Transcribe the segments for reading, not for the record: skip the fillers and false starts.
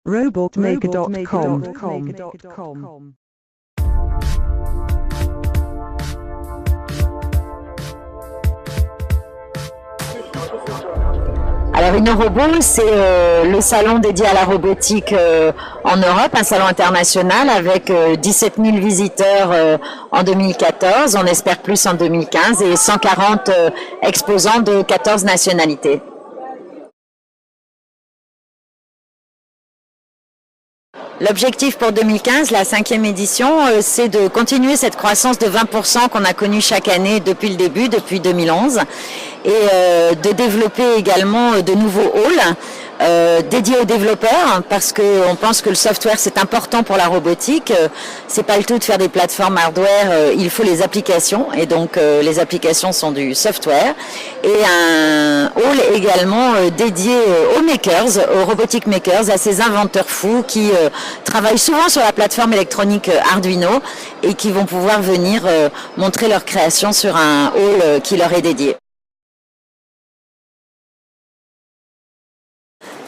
Robotmaker.com. Alors InnoRobot, c'est le salon dédié à la robotique en Europe, un salon international avec 17 000 visiteurs en 2014, on espère plus en 2015 et 140 exposants de 14 nationalités. L'objectif pour 2015, la 5e édition, c'est de continuer cette croissance de 20% qu'on a connue chaque année depuis le début, depuis 2011, et de développer également de nouveaux halls dédiés aux développeurs, parce qu'on pense que le software c'est important pour la robotique. C'est pas le tout de faire des plateformes hardware, il faut les applications, et donc les applications sont du software. Et un hall également dédié aux makers, aux robotic makers, à ces inventeurs fous qui travaillent souvent sur la plateforme électronique Arduino et qui vont pouvoir venir montrer leur création sur un hall qui leur est dédié.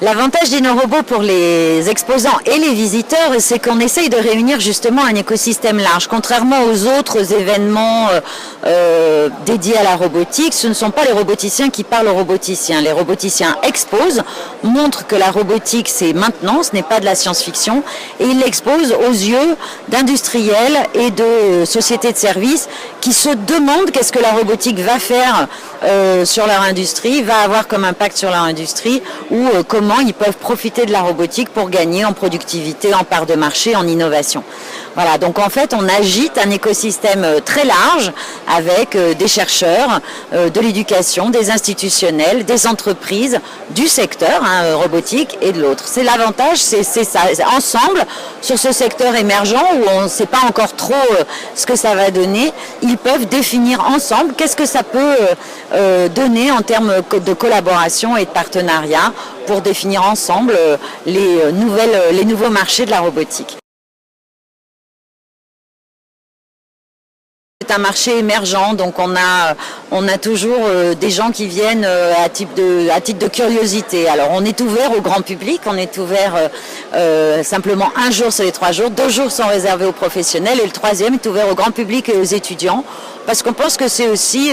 L'avantage d'InnoRobot pour les exposants et les visiteurs, c'est qu'on essaye de réunir justement un écosystème large. Contrairement aux autres événements dédiés à la robotique, ce ne sont pas les roboticiens qui parlent aux roboticiens. Les roboticiens exposent, montrent que la robotique c'est maintenant, ce n'est pas de la science-fiction, et ils l'exposent aux yeux d'industriels et de sociétés de services qui se demandent qu'est-ce que la robotique va faire sur leur industrie, va avoir comme impact sur leur industrie, ou comment ils peuvent profiter de la robotique pour gagner en productivité, en part de marché, en innovation. Voilà, donc en fait on agite un écosystème très large avec des chercheurs, de l'éducation, des institutionnels, des entreprises, du secteur robotique et de l'autre. C'est l'avantage, c'est ça, ensemble sur ce secteur émergent où on ne sait pas encore trop ce que ça va donner, ils peuvent définir ensemble qu'est-ce que ça peut donner en termes de collaboration et de partenariat pour définir ensemble les nouveaux marchés de la robotique. C'est un marché émergent, donc on a toujours des gens qui viennent à titre de curiosité. Alors on est ouvert au grand public, on est ouvert simplement un jour sur les 3 jours, 2 jours sont réservés aux professionnels et le 3e est ouvert au grand public et aux étudiants, parce qu'on pense que c'est aussi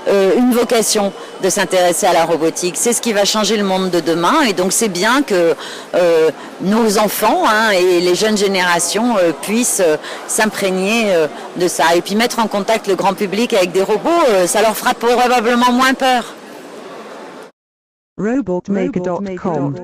une vocation de s'intéresser à la robotique. C'est ce qui va changer le monde de demain, et donc c'est bien que nos enfants et les jeunes générations puissent s'imprégner de ça. Et puis mettre en contact le grand public avec des robots, ça leur fera probablement moins peur. Robotmaker.com.